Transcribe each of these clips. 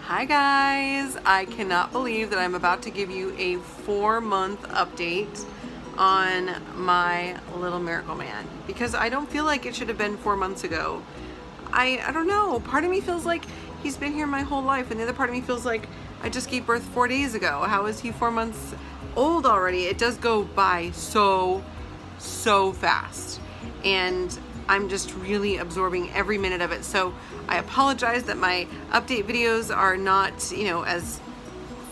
Hi guys, I cannot believe that I'm about to give you a 4-month update on my little miracle man because I don't feel like it should have been 4 months ago. I don't know, part of me feels like he's been here my whole life and the other part of me feels like I just gave birth 4 days ago. How is he 4 months old already? It does go by so fast, and I'm just really absorbing every minute of it. So I apologize that my update videos are not, as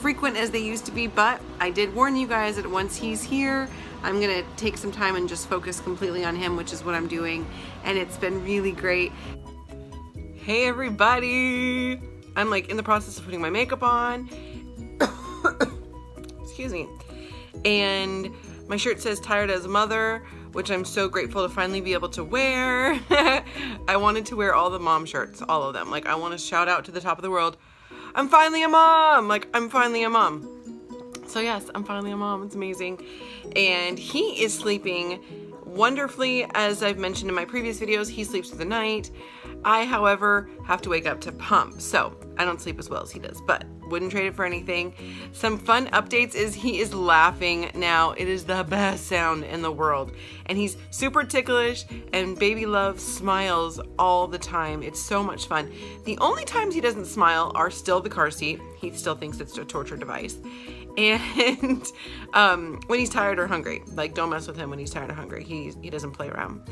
frequent as they used to be, but I did warn you guys that once he's here, I'm gonna take some time and just focus completely on him, which is what I'm doing, and it's been really great. Hey everybody! I'm like in the process of putting my makeup on. Excuse me. And my shirt says tired as a mother, which I'm so grateful to finally be able to wear. I wanted to wear all the mom shirts, all of them. Like, I want to shout out to the top of the world, I'm finally a mom! Like, I'm finally a mom. So yes, I'm finally a mom. It's amazing. And he is sleeping wonderfully. As I've mentioned in my previous videos, he sleeps through the night. I, however, have to wake up to pump. So I don't sleep as well as he does, but wouldn't trade it for anything. Some fun updates is he is laughing now. It is the best sound in the world. And he's super ticklish, and baby love smiles all the time. It's so much fun. The only times he doesn't smile are still the car seat. He still thinks it's a torture device. And when he's tired or hungry. Like, don't mess with him when he's tired or hungry. He doesn't play around.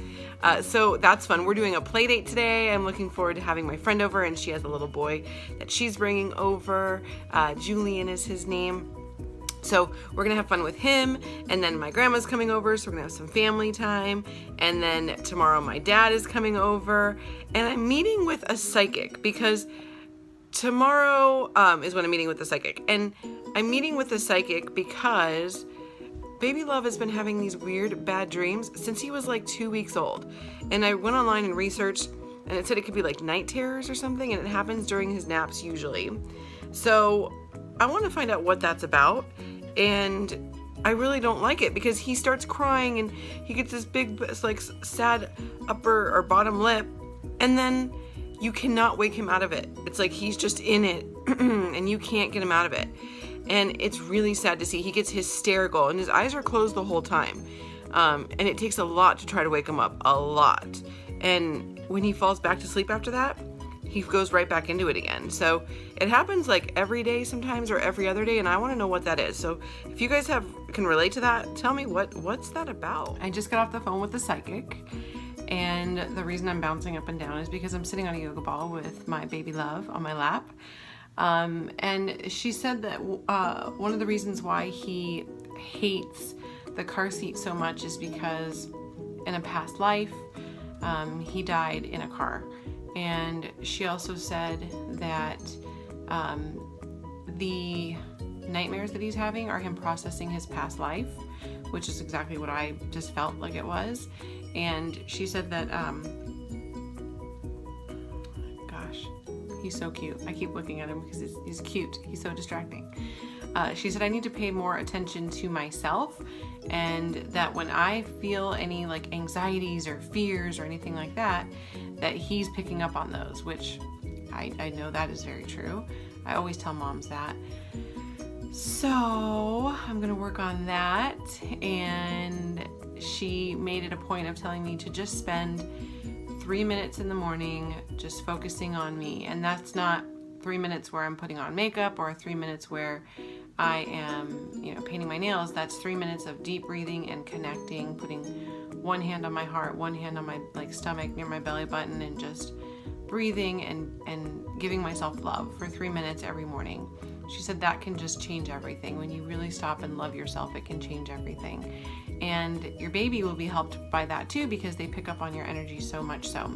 So that's fun. We're doing a play date today. I'm looking forward to having my friend over, and she has a little boy that she's bringing over. Julian is his name. So we're gonna have fun with him, and then my grandma's coming over, so we're gonna have some family time. And then tomorrow my dad is coming over, and I'm meeting with a psychic because tomorrow is when I'm meeting with the psychic. And I'm meeting with the psychic because baby love has been having these weird bad dreams since he was like 2 weeks old. And I went online and researched, and it said it could be like night terrors or something, and it happens during his naps usually. So I want to find out what that's about, and I really don't like it because he starts crying and he gets this big, like, sad upper or bottom lip, and then you cannot wake him out of it. It's like he's just in it and you can't get him out of it. And it's really sad to see. He gets hysterical and his eyes are closed the whole time. And it takes a lot to try to wake him up, a lot. And when he falls back to sleep after that, he goes right back into it again. So it happens like every day sometimes, or every other day, and I want to know what that is. So if you guys can relate to that, tell me what's that about. I just got off the phone with the psychic, and the reason I'm bouncing up and down is because I'm sitting on a yoga ball with my baby love on my lap. And she said that one of the reasons why he hates the car seat so much is because in a past life, he died in a car. And she also said that the nightmares that he's having are him processing his past life, which is exactly what I just felt like it was. And she said that, gosh, he's so cute. I keep looking at him because he's cute. He's so distracting. She said I need to pay more attention to myself, and that when I feel any like anxieties or fears or anything like that, that he's picking up on those, which I know that is very true. I always tell moms that. So I'm gonna work on that, and she made it a point of telling me to just spend 3 minutes in the morning just focusing on me. And that's not 3 minutes where I'm putting on makeup or 3 minutes where I am, painting my nails. That's 3 minutes of deep breathing and connecting, putting one hand on my heart, one hand on my stomach near my belly button, and just breathing and giving myself love for 3 minutes every morning. She said that can just change everything. When you really stop and love yourself, it can change everything. And your baby will be helped by that too, because they pick up on your energy so much so.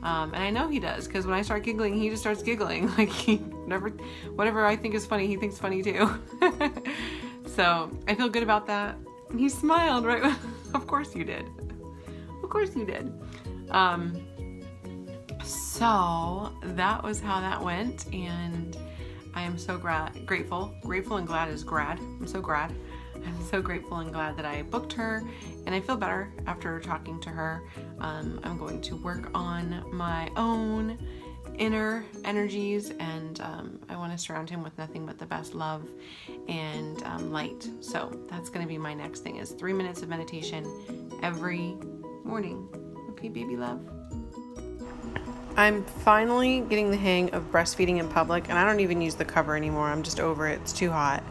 And I know he does, because when I start giggling, he just starts giggling. Like, whatever I think is funny, he thinks funny too. So I feel good about that. He smiled, right? Of course you did. Of course you did. So that was how that went, and I am so grateful and glad is grad. I'm so grateful and glad that I booked her, and I feel better after talking to her. I'm going to work on my own inner energies, and I want to surround him with nothing but the best love and light. So that's going to be my next thing, is 3 minutes of meditation every morning. Okay, baby love? I'm finally getting the hang of breastfeeding in public, and I don't even use the cover anymore. I'm just over it. It's too hot.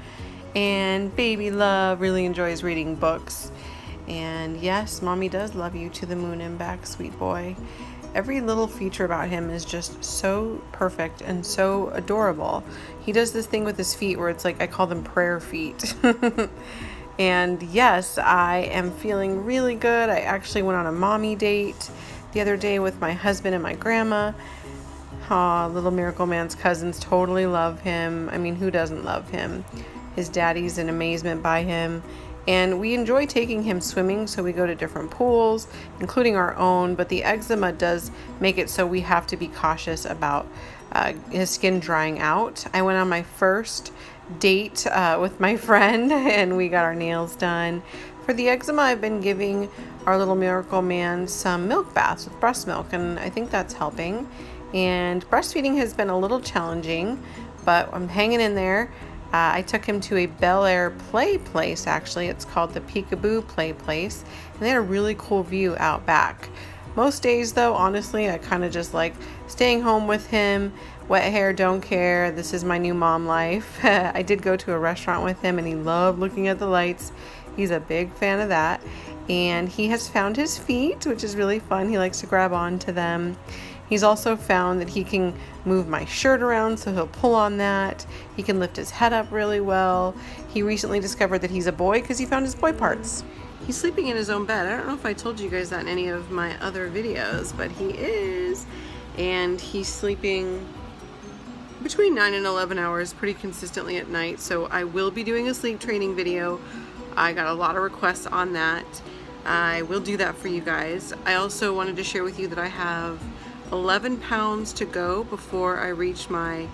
And baby love really enjoys reading books. And yes, mommy does love you to the moon and back, sweet boy. Every little feature about him is just so perfect and so adorable. He does this thing with his feet where it's like, I call them prayer feet. And yes, I am feeling really good. I actually went on a mommy date the other day with my husband and my grandma. Little Miracle Man's cousins totally love him. I mean, who doesn't love him? His daddy's in amazement by him. And we enjoy taking him swimming, so we go to different pools, including our own, but the eczema does make it so we have to be cautious about his skin drying out. I went on my first date with my friend, and we got our nails done. For the eczema, I've been giving our little Miracle Man some milk baths with breast milk, and I think that's helping. And breastfeeding has been a little challenging, but I'm hanging in there. I took him to a Bel Air play place, actually. It's called the Peekaboo Play Place, and they had a really cool view out back. Most days, though, honestly, I kind of just like staying home with him. Wet hair, don't care. This is my new mom life. I did go to a restaurant with him, and he loved looking at the lights. He's a big fan of that. And he has found his feet, which is really fun. He likes to grab onto them. He's also found that he can move my shirt around, so he'll pull on that. He can lift his head up really well. He recently discovered that he's a boy because he found his boy parts. He's sleeping in his own bed. I don't know if I told you guys that in any of my other videos, but he is. And he's sleeping between 9 and 11 hours pretty consistently at night. So I will be doing a sleep training video. I got a lot of requests on that. I will do that for you guys. I also wanted to share with you that I have 11 pounds to go before I reach my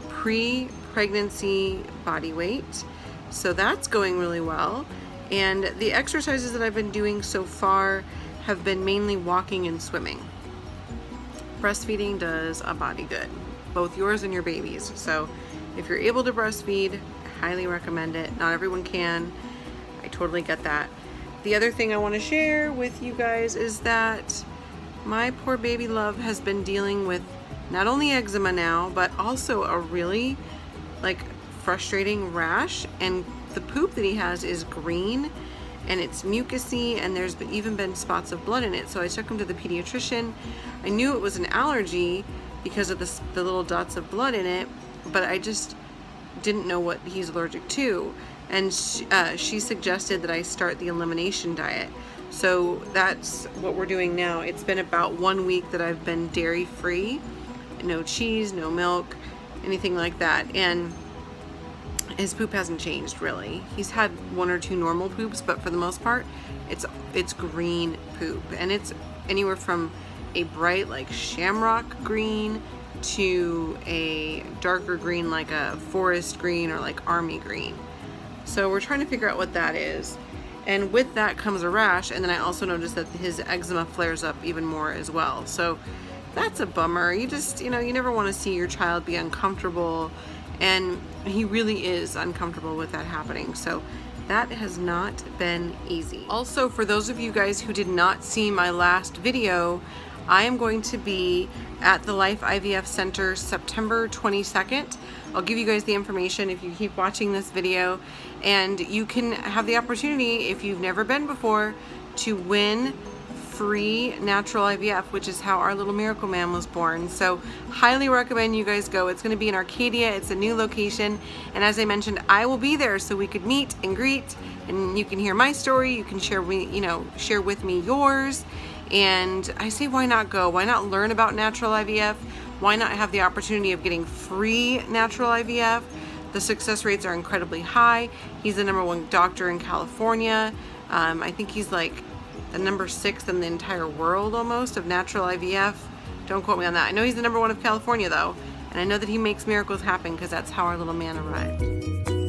pre-pregnancy body weight. So that's going really well. And the exercises that I've been doing so far have been mainly walking and swimming. Breastfeeding does a body good, both yours and your baby's. So if you're able to breastfeed, I highly recommend it. Not everyone can. I totally get that. The other thing I want to share with you guys is that my poor baby love has been dealing with not only eczema now, but also a really frustrating rash, and the poop that he has is green and it's mucousy, and there's even been spots of blood in it. So I took him to the pediatrician. I knew it was an allergy because of the little dots of blood in it, but I just didn't know what he's allergic to. And she suggested that I start the elimination diet. So that's what we're doing now. It's been about 1 week that I've been dairy free, no cheese, no milk, anything like that. And his poop hasn't changed really. He's had 1 or 2 normal poops, but for the most part, it's green poop. And it's anywhere from a bright shamrock green to a darker green like a forest green or army green. So we're trying to figure out what that is. And with that comes a rash, and then I also noticed that his eczema flares up even more as well. So that's a bummer. You just, you never want to see your child be uncomfortable, and he really is uncomfortable with that happening. So that has not been easy. Also, for those of you guys who did not see my last video, I am going to be at the Life IVF Center September 22nd. I'll give you guys the information if you keep watching this video, and you can have the opportunity, if you've never been before, to win free natural IVF, which is how our little Miracle Man was born. So highly recommend you guys go. It's going to be in Arcadia. It's a new location, and as I mentioned, I will be there so we could meet and greet, and you can hear my story. You can share with me yours. And I say, why not go? Why not learn about natural IVF? Why not have the opportunity of getting free natural IVF? The success rates are incredibly high. He's the #1 doctor in California. I think he's the number 6 in the entire world almost of natural IVF. Don't quote me on that. I know he's the #1 of California though, and I know that he makes miracles happen because that's how our little man arrived.